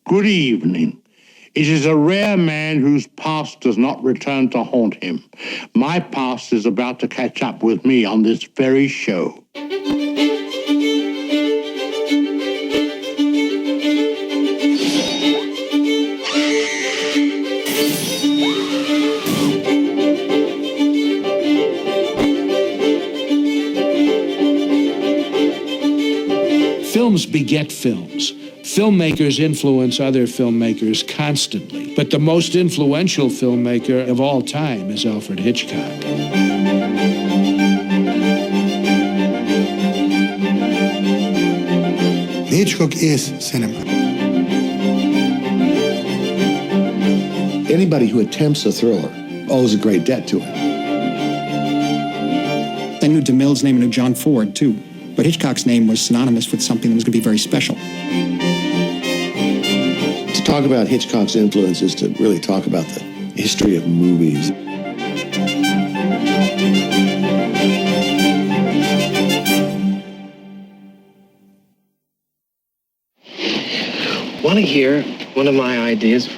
Good evening. It is a rare man whose past does not return to haunt him. My past is about to catch up with me on this very show. Films beget films. Filmmakers influence other filmmakers constantly, but the most influential filmmaker of all time is Alfred Hitchcock. Hitchcock is cinema. Anybody who attempts a thriller owes a great debt to it. I knew DeMille's name and knew John Ford, too. But Hitchcock's name was synonymous with something that was going to be very special. To talk about Hitchcock's influence is to really talk about the history of movies. Want to hear one of my ideas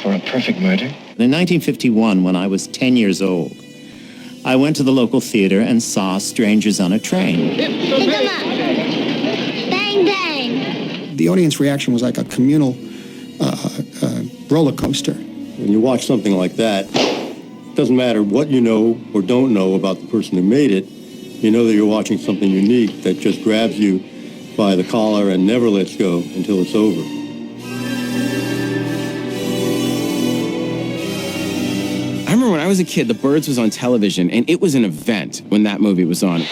for a perfect murder? In 1951, when I was 10 years old, I went to the local theater and saw Strangers on a Train. Pick 'em up. Bang, bang. The audience reaction was like a communal roller coaster. When you watch something like that, it doesn't matter what you know or don't know about the person who made it, you know that you're watching something unique that just grabs you by the collar and never lets go until it's over. I remember when I was a kid, The Birds was on television, and it was an event when that movie was on.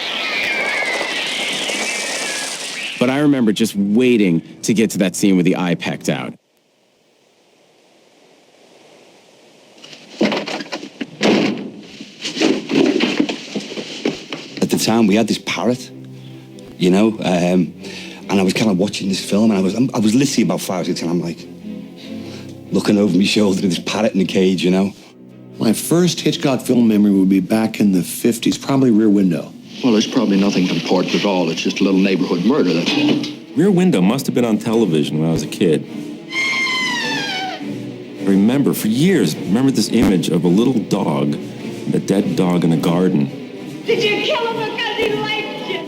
But I remember just waiting to get to that scene with the eye pecked out. At the time, we had this parrot, you know, and I was kind of watching this film, and I was literally about 5 or 6, and I'm like, looking over my shoulder at this parrot in the cage, you know. My first Hitchcock film memory would be back in the 50s, probably Rear Window. Well, it's probably nothing important at all. It's just a little neighborhood murder, that's all. Rear Window must have been on television when I was a kid. I remember, for years, this image of a little dog, a dead dog in a garden. Did you kill him because he liked you?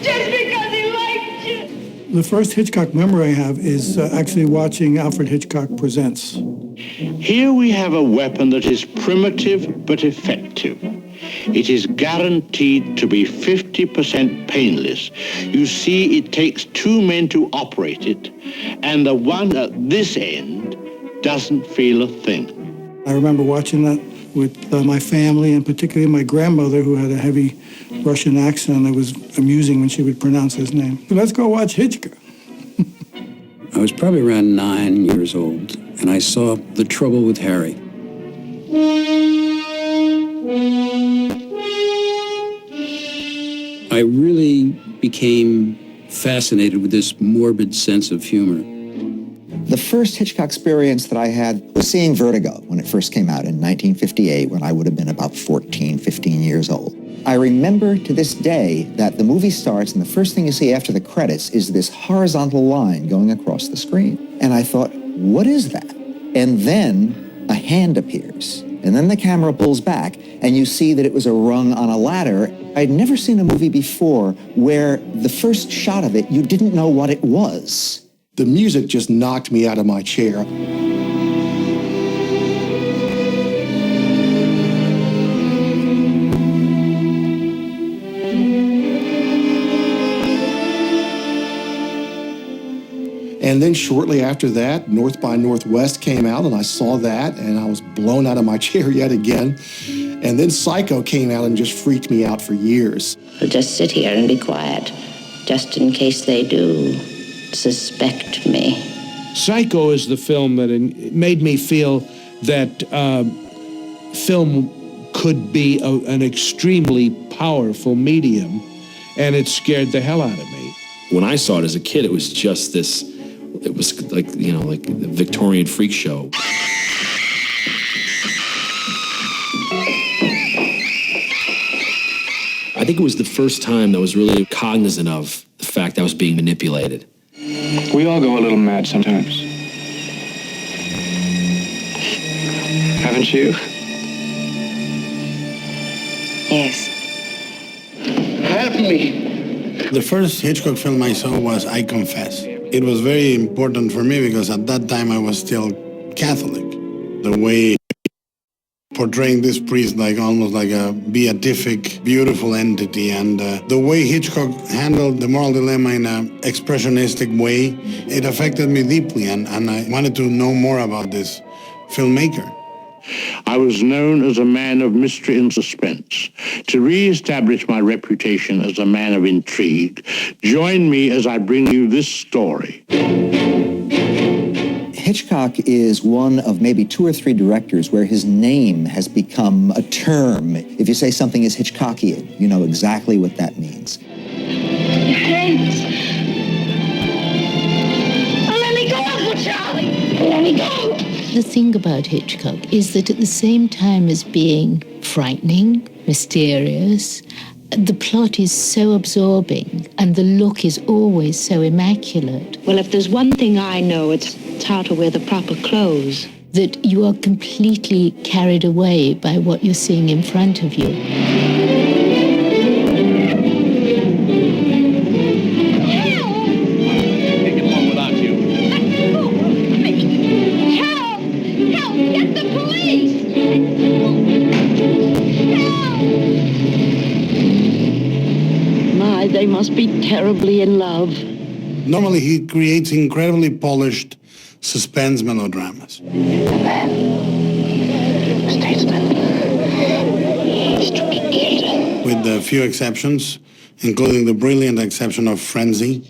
Just because he liked you? The first Hitchcock memory I have is actually watching Alfred Hitchcock Presents. Here we have a weapon that is primitive but effective. It is guaranteed to be 50% painless. You see, it takes 2 men to operate it, and the one at this end doesn't feel a thing. I remember watching that with my family, and particularly my grandmother, who had a heavy Russian accent. It was amusing when she would pronounce his name. Let's go watch Hitchcock. I was probably around 9 years old, and I saw The Trouble with Harry. I really became fascinated with this morbid sense of humor. The first Hitchcock experience that I had was seeing Vertigo when it first came out in 1958, when I would have been about 14, 15 years old. I remember to this day that the movie starts and the first thing you see after the credits is this horizontal line going across the screen. And I thought, what is that? And then a hand appears. And then the camera pulls back and you see that it was a rung on a ladder. I'd never seen a movie before where the first shot of it, you didn't know what it was. The music just knocked me out of my chair. And then shortly after that, North by Northwest came out, and I saw that, and I was blown out of my chair yet again. And then Psycho came out and just freaked me out for years. I'll just sit here and be quiet, just in case they do suspect me. Psycho is the film that made me feel that film could be an extremely powerful medium, and it scared the hell out of me. When I saw it as a kid, it was just this, it was like, you know, like the Victorian freak show. I think it was the first time that I was really cognizant of the fact that I was being manipulated. We all go a little mad sometimes. Haven't you? Yes. Help me. The first Hitchcock film I saw was I Confess. It was very important for me because at that time I was still Catholic. The way portraying this priest like almost like a beatific, beautiful entity, and the way Hitchcock handled the moral dilemma in an expressionistic way, it affected me deeply, and I wanted to know more about this filmmaker. I was known as a man of mystery and suspense. To re-establish my reputation as a man of intrigue, join me as I bring you this story. Hitchcock is one of maybe 2 or 3 directors where his name has become a term. If you say something is Hitchcockian, you know exactly what that means. Your hands. Oh, let me go, Uncle Charlie. Let me go. The thing about Hitchcock is that at the same time as being frightening, mysterious, the plot is so absorbing and the look is always so immaculate. Well, if there's one thing I know, it's how to wear the proper clothes. That you are completely carried away by what you're seeing in front of you. They must be terribly in love. Normally he creates incredibly polished suspense melodramas. Statesman. He's to be killed. With a few exceptions, including the brilliant exception of Frenzy,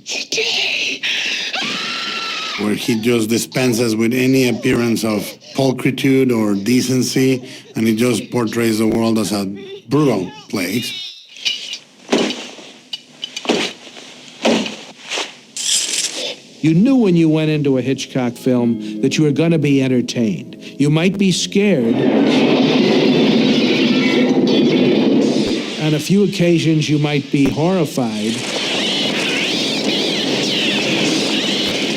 where he just dispenses with any appearance of pulchritude or decency, and he just portrays the world as a brutal place. You knew when you went into a Hitchcock film that you were going to be entertained. You might be scared. On a few occasions, you might be horrified.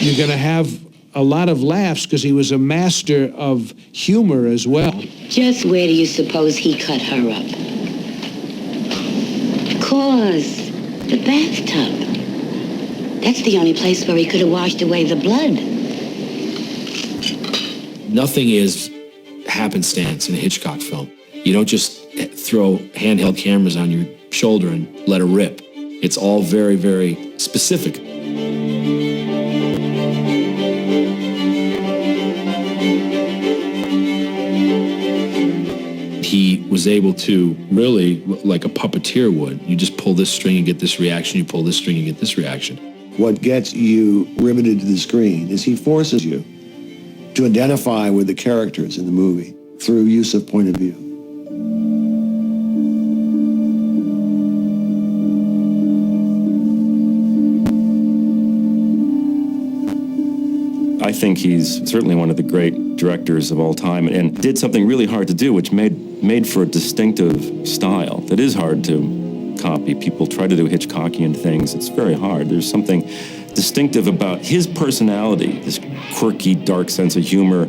You're going to have a lot of laughs because he was a master of humor as well. Just where do you suppose he cut her up? Of course, the bathtub. That's the only place where he could have washed away the blood. Nothing is happenstance in a Hitchcock film. You don't just throw handheld cameras on your shoulder and let it rip. It's all very, very specific. He was able to really, like a puppeteer would, you just pull this string and get this reaction, you pull this string and get this reaction. What gets you riveted to the screen is he forces you to identify with the characters in the movie through use of point of view. I think he's certainly one of the great directors of all time, and did something really hard to do, which made for a distinctive style that is hard to copy. People try to do Hitchcockian things. It's very hard. There's something distinctive about his personality, this quirky, dark sense of humor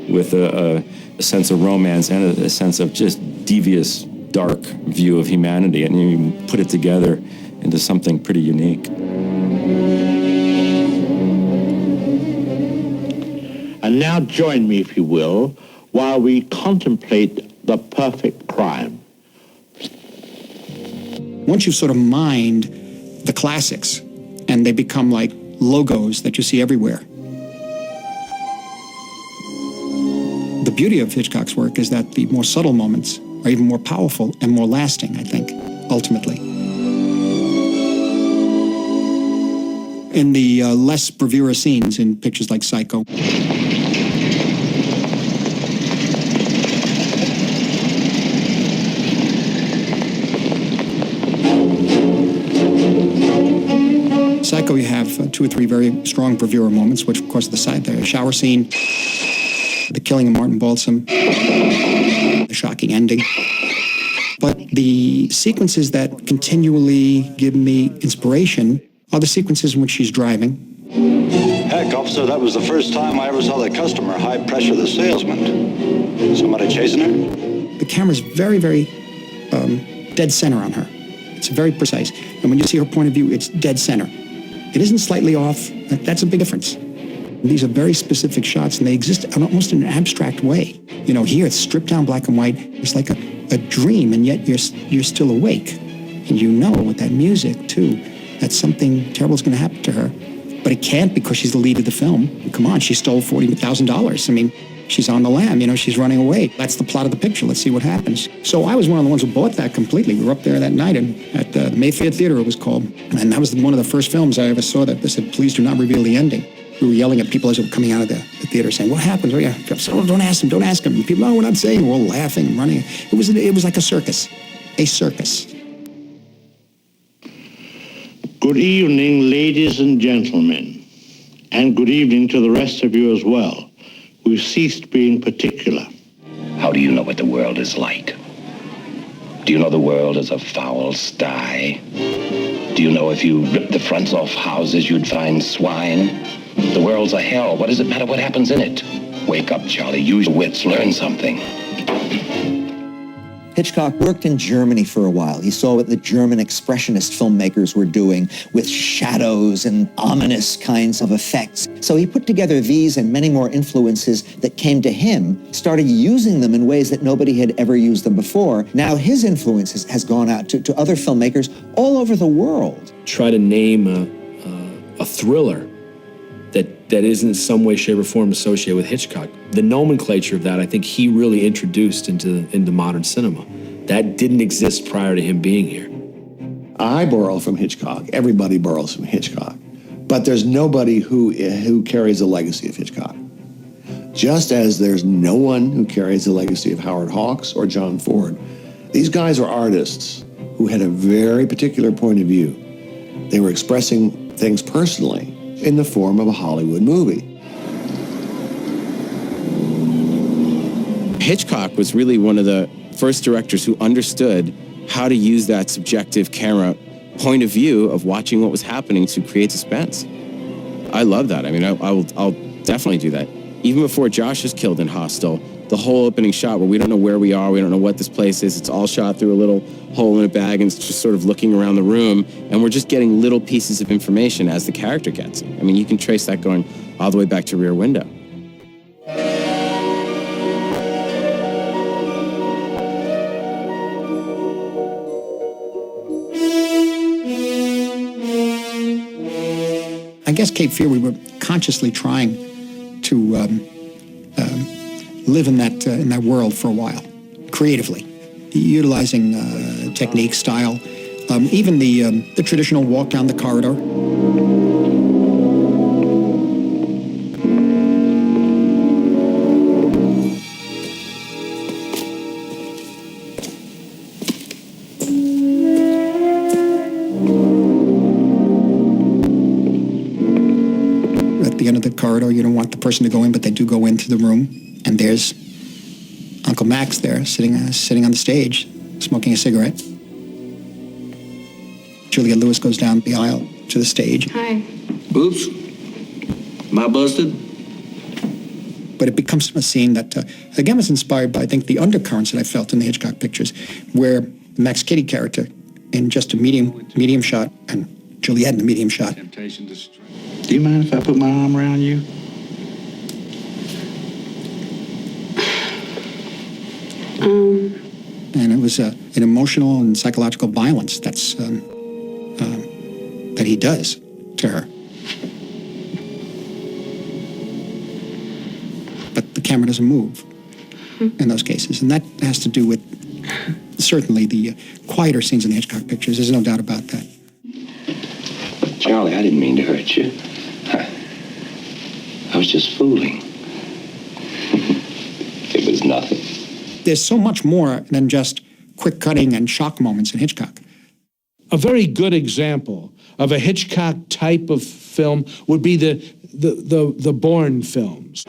with a sense of romance and a sense of just devious, dark view of humanity, and you put it together into something pretty unique. And now join me, if you will, while we contemplate the perfect crime. Once you sort of mined the classics, and they become like logos that you see everywhere. The beauty of Hitchcock's work is that the more subtle moments are even more powerful and more lasting, I think, ultimately. In the less bravura scenes in pictures like Psycho. Psycho, you have 2 or 3 very strong bravura moments, which, of course, the shower scene, the killing of Martin Balsam, the shocking ending. But the sequences that continually give me inspiration are the sequences in which she's driving. Heck, officer, that was the first time I ever saw the customer high pressure the salesman. Somebody chasing her? The camera's very, very dead center on her. It's very precise. And when you see her point of view, it's dead center. It isn't slightly off. That's a big difference. These are very specific shots, and they exist almost in an abstract way. You know, here it's stripped down black and white. It's like a dream, and yet you're still awake. And you know with that music, too, that something terrible is going to happen to her. But it can't because she's the lead of the film. Come on, she stole $40,000. I mean, she's on the lam, you know, she's running away. That's the plot of the picture. Let's see what happens. So I was one of the ones who bought that completely. We were up there that night at the Mayfair Theater, it was called. And that was one of the first films I ever saw that they said, please do not reveal the ending. We were yelling at people as they were coming out of the theater saying, what happens? Oh, yeah. So don't ask him, don't ask him. And people, no, we're not saying. We're all laughing and running. It was like a circus. A circus. Good evening, ladies and gentlemen, and good evening to the rest of you as well. We've ceased being particular. How do you know what the world is like? Do you know the world is a foul sty? Do you know if you ripped the fronts off houses, you'd find swine? The world's a hell. What does it matter what happens in it? Wake up, Charlie. Use your wits. Learn something. Hitchcock worked in Germany for a while. He saw what the German expressionist filmmakers were doing with shadows and ominous kinds of effects. So he put together these and many more influences that came to him, started using them in ways that nobody had ever used them before. Now his influence has gone out to other filmmakers all over the world. Try to name a thriller that isn't in some way, shape, or form associated with Hitchcock. The nomenclature of that, I think he really introduced into modern cinema. That didn't exist prior to him being here. I borrow from Hitchcock. Everybody borrows from Hitchcock. But there's nobody who carries the legacy of Hitchcock. Just as there's no one who carries the legacy of Howard Hawks or John Ford. These guys are artists who had a very particular point of view. They were expressing things personally in the form of a Hollywood movie. Hitchcock was really one of the first directors who understood how to use that subjective camera point of view of watching what was happening to create suspense. I love that. I mean, I'll definitely do that. Even before Josh is killed in Hostel, the whole opening shot where we don't know where we are, we don't know what this place is, it's all shot through a little hole in a bag and it's just sort of looking around the room and we're just getting little pieces of information as the character gets it. I mean, you can trace that going all the way back to Rear Window. I guess Cape Fear, we were consciously trying to live in that world for a while, creatively, utilizing technique, style, even the traditional walk down the corridor. At the end of the corridor, you don't want the person to go in, but they do go into the room. And there's Uncle Max there, sitting on the stage, smoking a cigarette. Juliette Lewis goes down the aisle to the stage. Hi. Oops. Am I busted? But it becomes a scene that, again, was inspired by, I think, the undercurrents that I felt in the Hitchcock pictures, where the Max Kitty character, in just a medium shot, and Juliette in a medium shot. Do you mind if I put my arm around you? And it was an emotional and psychological violence that's that he does to her. But the camera doesn't move in those cases, and that has to do with certainly the quieter scenes in the Hitchcock pictures. There's no doubt about that. Charlie, I didn't mean to hurt you. I was just fooling. It was nothing. There's so much more than just quick cutting and shock moments in Hitchcock. A very good example of a Hitchcock type of film would be the Bourne films.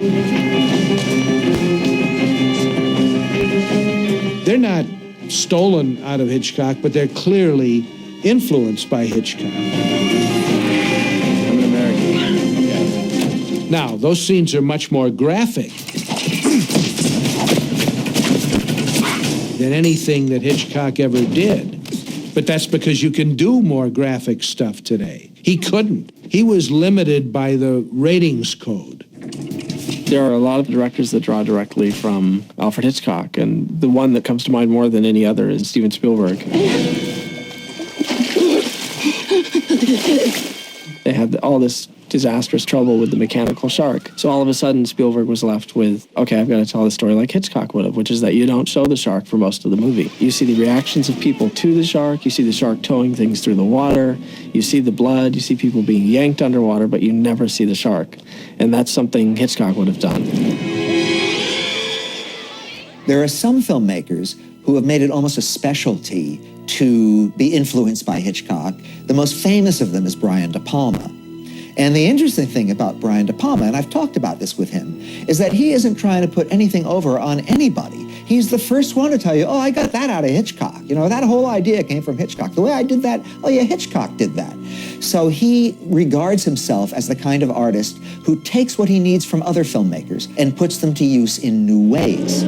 They're not stolen out of Hitchcock, but they're clearly influenced by Hitchcock. I'm an American. Yeah. Now, those scenes are much more graphic than anything that Hitchcock ever did. But that's because you can do more graphic stuff today. He couldn't. He was limited by the ratings code. There are a lot of directors that draw directly from Alfred Hitchcock, and the one that comes to mind more than any other is Steven Spielberg. They had all this disastrous trouble with the mechanical shark. So all of a sudden, Spielberg was left with, okay, I've got to tell the story like Hitchcock would have, which is that you don't show the shark for most of the movie. You see the reactions of people to the shark, you see the shark towing things through the water, you see the blood, you see people being yanked underwater, but you never see the shark. And that's something Hitchcock would have done. There are some filmmakers who have made it almost a specialty to be influenced by Hitchcock. The most famous of them is Brian De Palma. And the interesting thing about Brian De Palma, and I've talked about this with him, is that he isn't trying to put anything over on anybody. He's the first one to tell you, oh, I got that out of Hitchcock. You know, that whole idea came from Hitchcock. The way I did that, oh yeah, Hitchcock did that. So he regards himself as the kind of artist who takes what he needs from other filmmakers and puts them to use in new ways.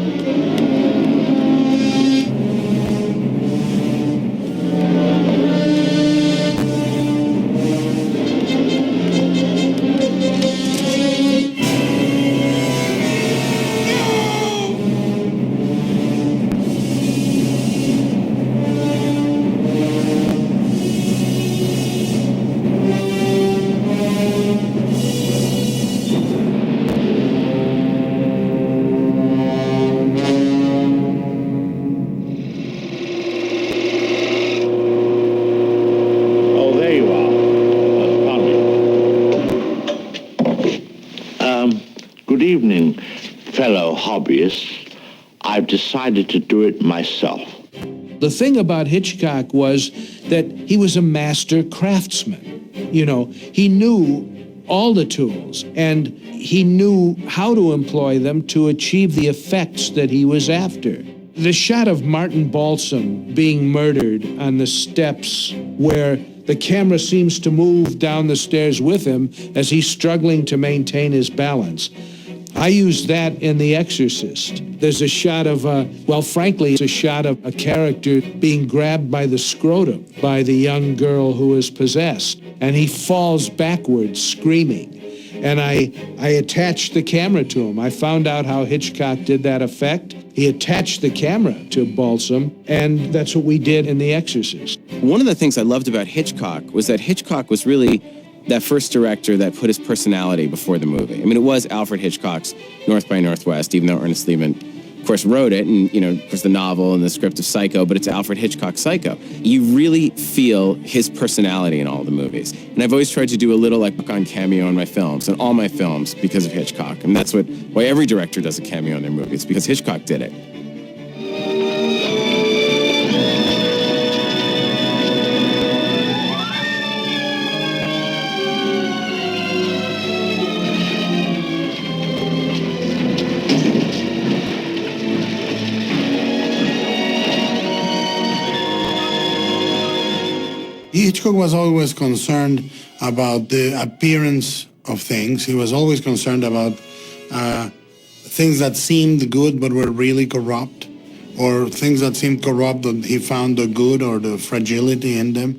Good evening, fellow hobbyists. I've decided to do it myself. The thing about Hitchcock was that he was a master craftsman. You know, he knew all the tools, and he knew how to employ them to achieve the effects that he was after. The shot of Martin Balsam being murdered on the steps, where the camera seems to move down the stairs with him as he's struggling to maintain his balance. I used that in The Exorcist. There's a shot of, well, frankly, it's a shot of a character being grabbed by the scrotum by the young girl who is possessed, and he falls backwards screaming. And I attached the camera to him. I found out how Hitchcock did that effect. He attached the camera to Balsam, and that's what we did in The Exorcist. One of the things I loved about Hitchcock was that Hitchcock was really that first director that put his personality before the movie. I mean, it was Alfred Hitchcock's North by Northwest, even though Ernest Lehman, of course, wrote it, and, you know, of course, the novel and the script of Psycho, but it's Alfred Hitchcock's Psycho. You really feel his personality in all the movies. And I've always tried to do a little, like, on cameo in my films, in all my films, because of Hitchcock. And that's why every director does a cameo in their movies, because Hitchcock did it. Hitchcock was always concerned about the appearance of things. He was always concerned about things that seemed good but were really corrupt, or things that seemed corrupt that he found the good or the fragility in them.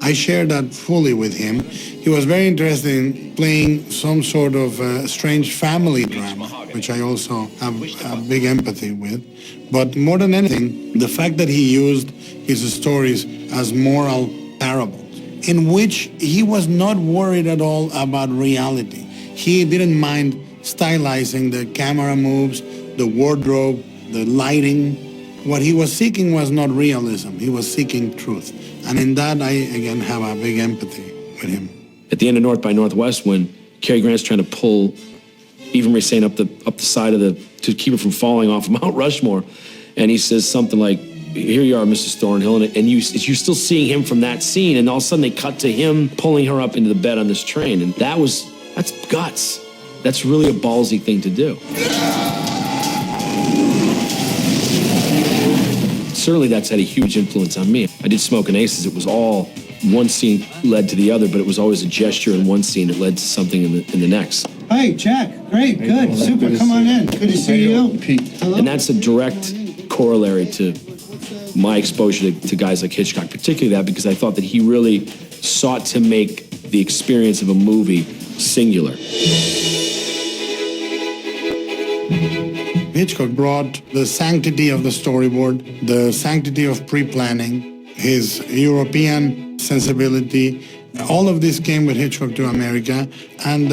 I shared that fully with him. He was very interested in playing some sort of strange family drama, which I also have a big empathy with. But more than anything, the fact that he used his stories as moral parables, in which he was not worried at all about reality. He didn't mind stylizing the camera moves, the wardrobe, the lighting. What he was seeking was not realism. He was seeking truth. And in that, I, again, have a big empathy with him. At the end of North by Northwest, when Cary Grant's trying to pull Eva Marie Saint up the side of to keep her from falling off Mount Rushmore, and he says something like, "Here you are, Mrs. Thornhill," and you're still seeing him from that scene, and all of a sudden they cut to him pulling her up into the bed on this train, and that's guts. That's really a ballsy thing to do. Certainly that's had a huge influence on me. I did Smokin' Aces. It was all one scene led to the other, but it was always a gesture in one scene that led to something in the next. Hi, Jack. Great, good, super. Come on in. Good to see you. Hello. And that's a direct corollary to my exposure to guys like Hitchcock, particularly that because I thought that he really sought to make the experience of a movie singular. Hitchcock brought the sanctity of the storyboard, the sanctity of pre-planning, his European sensibility. All of this came with Hitchcock to America, and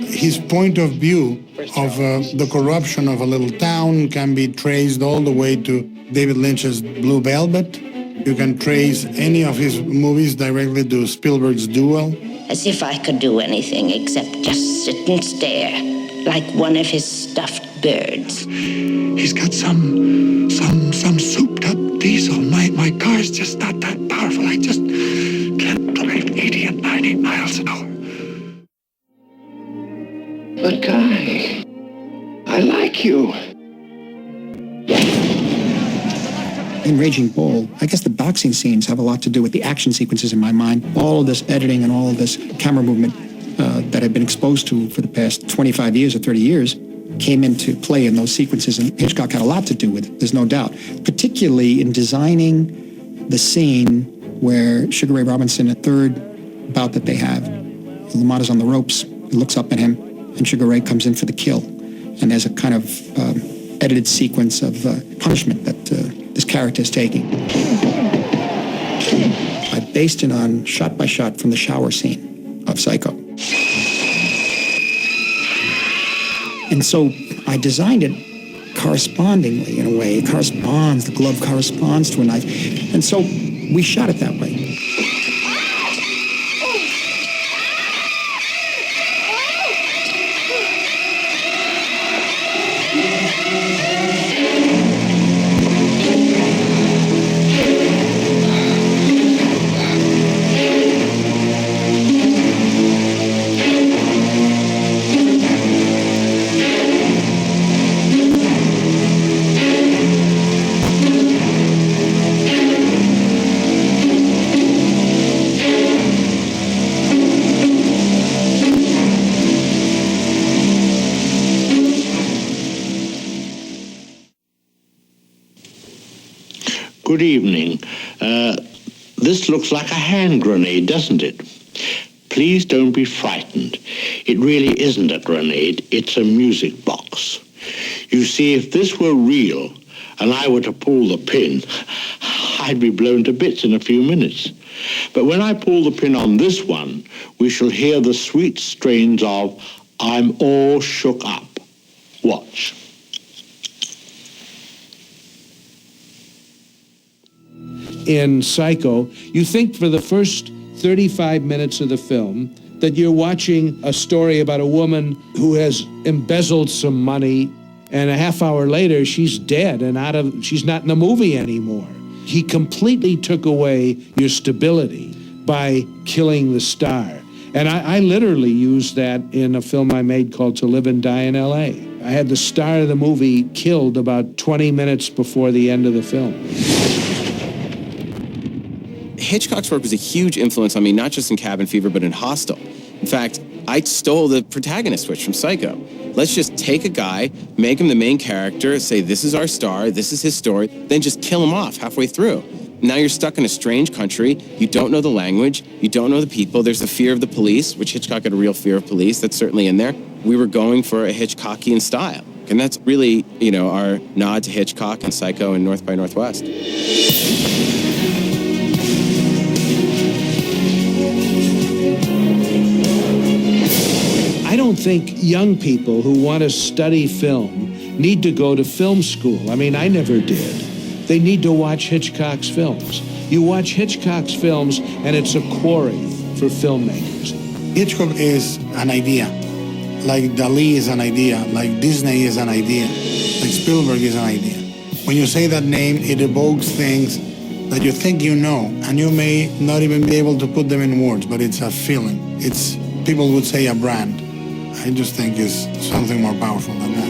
his point of view of the corruption of a little town can be traced all the way to David Lynch's Blue Velvet. You can trace any of his movies directly to Spielberg's Duel. As if I could do anything except just sit and stare, like one of his stuffed birds. He's got some souped up diesel. My car's just not that powerful. I just can't drive 80 and 90 miles an hour. But Guy, I like you. In Raging Bull, I guess the boxing scenes have a lot to do with the action sequences in my mind. All of this editing and all of this camera movement that I've been exposed to for the past 25 years or 30 years came into play in those sequences, and Hitchcock had a lot to do with it, there's no doubt. Particularly in designing the scene where Sugar Ray Robinson, a third bout that they have, LaMotta's on the ropes, he looks up at him, and Sugar Ray comes in for the kill. And there's a kind of edited sequence of punishment that this character is taking. I based it on shot by shot from the shower scene of Psycho. And so I designed it correspondingly in a way. It corresponds, the glove corresponds to a knife. And so we shot it that way. Good evening. This looks like a hand grenade, doesn't it? Please don't be frightened. It really isn't a grenade, it's a music box. You see, if this were real and I were to pull the pin, I'd be blown to bits in a few minutes. But when I pull the pin on this one, we shall hear the sweet strains of I'm All Shook Up. Watch. In Psycho, you think for the first 35 minutes of the film that you're watching a story about a woman who has embezzled some money, and a half hour later she's dead and she's not in the movie anymore. He completely took away your stability by killing the star. And I literally used that in a film I made called To Live and Die in L.A. I had the star of the movie killed about 20 minutes before the end of the film. Hitchcock's work was a huge influence on me, not just in Cabin Fever, but in Hostel. In fact, I stole the protagonist switch from Psycho. Let's just take a guy, make him the main character, say this is our star, this is his story, then just kill him off halfway through. Now you're stuck in a strange country, you don't know the language, you don't know the people, there's the fear of the police, which Hitchcock had a real fear of police, that's certainly in there. We were going for a Hitchcockian style. And that's really, our nod to Hitchcock and Psycho and North by Northwest. I don't think young people who want to study film need to go to film school. I mean, I never did. They need to watch Hitchcock's films. You watch Hitchcock's films, and it's a quarry for filmmakers. Hitchcock is an idea, like Dali is an idea, like Disney is an idea, like Spielberg is an idea. When you say that name, it evokes things that you think you know, and you may not even be able to put them in words, but it's a feeling. It's, people would say, a brand. I just think it's something more powerful than that.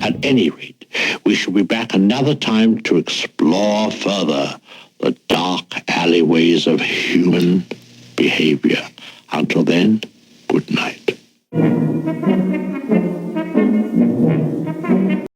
At any rate, we shall be back another time to explore further the dark alleyways of human behavior. Until then, good night.